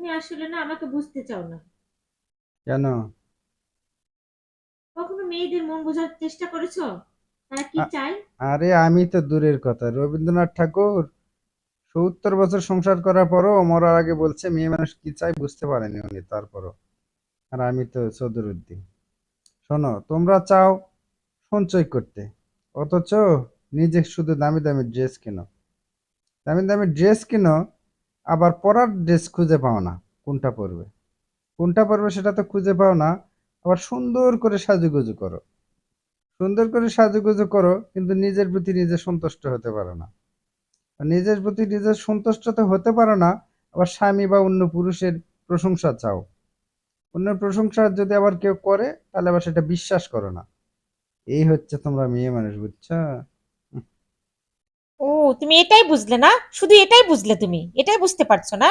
তুমি আসলে না আমাকে বুঝতে চাও না। কেন? কখনো মেয়েদের মন বোঝার চেষ্টা করেছো? তারা কি আ- চায়? আরে আমি তো দূরের কথা, রবীন্দ্রনাথ ঠাকুর 70 বছর সংসার করার পরও মরার আগে বলছে মেয়ে মানুষ কি চায় বুঝতে পারেনি উনি তারপরও। আর আমি তো সদরুদ্দিন। শোনো, তোমরা চাও সঞ্চয় করতে, অথচ নিজে শুধু দামি দামি ড্রেস কেনো। দামি দামি ড্রেস কেনো, আবার পরার ড্রেস খুঁজে পাও না। কোনটা পরবে, কোনটা পরবে সেটা তো খুঁজে পাও না। আবার সুন্দর করে সাজুগুজু করো, সুন্দর করে সাজুগুজু করো, কিন্তু নিজের প্রতি নিজে সন্তুষ্ট হতে পারো না। আর নিজের প্রতি নিজের সন্তুষ্ট তো হতে পারো না, আবার স্বামী বা অন্য পুরুষের প্রশংসা চাও। অন্যের প্রশংসা যদি আবার কেউ করে, তাহলে আবার সেটা বিশ্বাস করো না। এই হচ্ছে তোমরা মেয়ে মানুষ, বুঝছো? ও, তুমি এটাই বুঝলে না? শুধু এটাই বুঝলে, তুমি এটাই বুঝতে পারছো না?